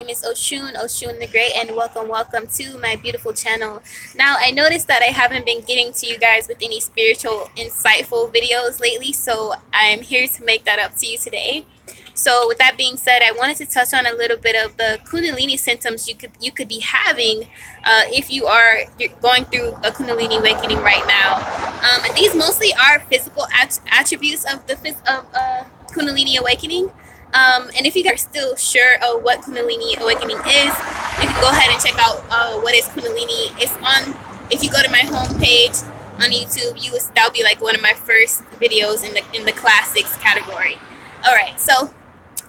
name is Oshun the Great, and welcome to my beautiful channel. Now, I noticed that I haven't been getting to you guys with any spiritual, insightful videos lately, so I'm here to make that up to you today. So, with that being said, I wanted to touch on a little bit of the Kundalini symptoms you could be having if you're going through a Kundalini awakening right now. And these mostly are physical attributes of Kundalini awakening. And if you guys are still sure of what Kundalini Awakening is, you can go ahead and check out what is Kundalini. It's on, if you go to my homepage on YouTube, that'll be like one of my first videos in the classics category. Alright, so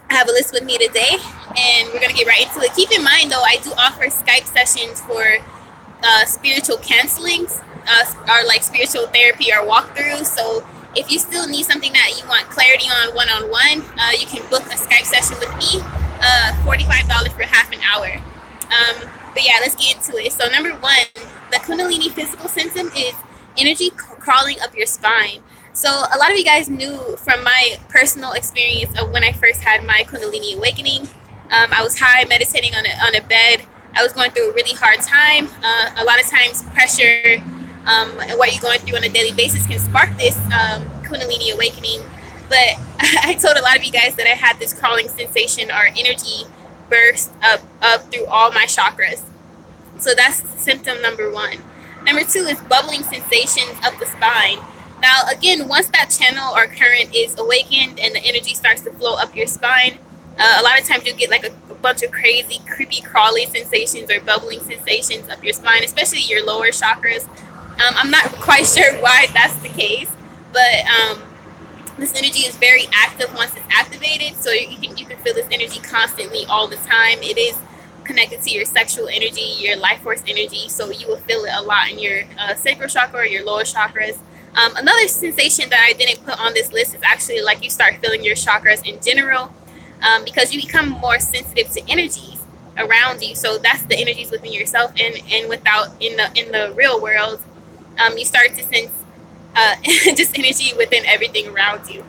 I have a list with me today, and we're going to get right into it. Keep in mind, though, I do offer Skype sessions for spiritual counselings, or like spiritual therapy or walkthroughs, so if you still need something that you want clarity on one-on-one, you can book a Skype session with me, $45 for half an hour. But yeah, let's get into it. So number one, the Kundalini physical symptom is energy crawling up your spine. So a lot of you guys knew from my personal experience of when I first had my Kundalini awakening. I was high, meditating on a bed. I was going through a really hard time. A lot of times pressure, and what you're going through on a daily basis can spark this Kundalini awakening. But I told a lot of you guys that I had this crawling sensation or energy burst up through all my chakras. So that's symptom number one. Number two is bubbling sensations up the spine. Now, again, once that channel or current is awakened and the energy starts to flow up your spine, a lot of times you'll get like a bunch of crazy, creepy, crawly sensations or bubbling sensations up your spine, especially your lower chakras. I'm not quite sure why that's the case, but this energy is very active once it's activated, so you can feel this energy constantly all the time. It is connected to your sexual energy, your life force energy, so you will feel it a lot in your sacral chakra or your lower chakras. Another sensation that I didn't put on this list is actually like you start feeling your chakras in general, because you become more sensitive to energies around you. So that's the energies within yourself and without in the real world. You start to sense just energy within everything around you.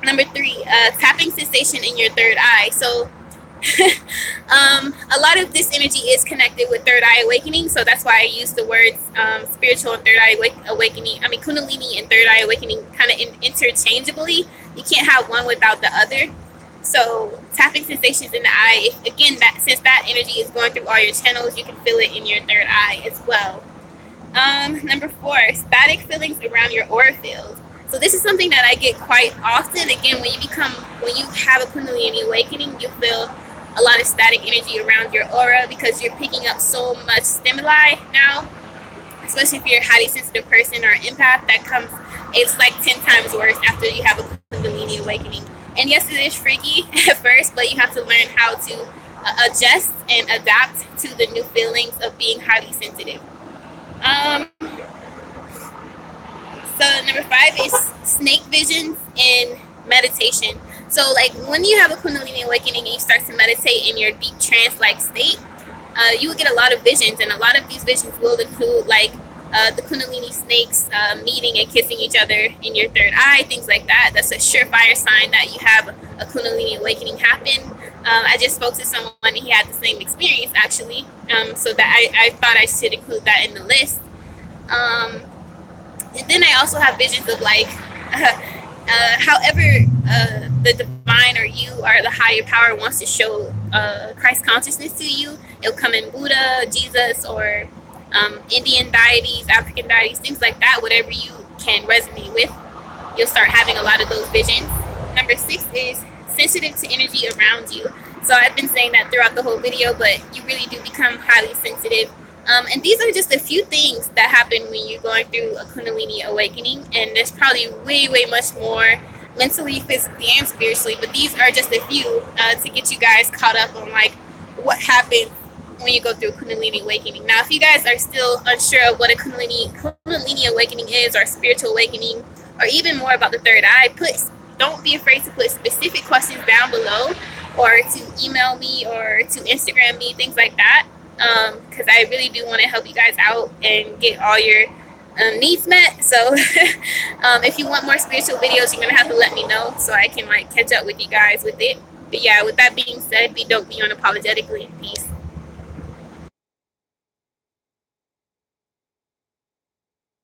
Number three, tapping sensation in your third eye. So a lot of this energy is connected with third eye awakening. So that's why I use the words spiritual and third eye awakening. I mean, Kundalini and third eye awakening kind of interchangeably. You can't have one without the other. So tapping sensations in the eye, again, since that energy is going through all your channels, you can feel it in your third eye as well. Number four, static feelings around your aura field. So this is something that I get quite often. Again, when you have a Kundalini awakening, you feel a lot of static energy around your aura because you're picking up so much stimuli now, especially if you're a highly sensitive person or an empath. It's like 10 times worse after you have a Kundalini awakening. And yes, it is freaky at first, but you have to learn how to adjust and adapt to the new feelings of being highly sensitive. So number five is snake visions in meditation. So like when you have a Kundalini awakening and you start to meditate in your deep trance-like state, you will get a lot of visions, and a lot of these visions will include like the Kundalini snakes meeting and kissing each other in your third eye, things like that. That's a surefire sign that you have a Kundalini awakening happen. I just spoke to someone and he had the same experience actually, so that I thought I should include that in the list. And then I also have visions of like however the divine or you or the higher power wants to show Christ consciousness to you. It'll come in Buddha, Jesus, or Indian deities, African deities, things like that. Whatever you can resonate with, you'll start having a lot of those visions. Number six is sensitive to energy around you. So I've been saying that throughout the whole video, but you really do become highly sensitive. And these are just a few things that happen when you're going through a Kundalini awakening, and there's probably way much more mentally, physically, and spiritually, but these are just a few to get you guys caught up on like what happens when you go through a Kundalini awakening. Now, if you guys are still unsure of what a Kundalini awakening is, or spiritual awakening, or even more about the third eye, don't be afraid to put specific questions down below, or to email me or to Instagram me, things like that, because I really do want to help you guys out and get all your needs met. So if you want more spiritual videos, you're gonna have to let me know so I can like catch up with you guys with it. But yeah, with that being said, be dope, be unapologetically. Peace.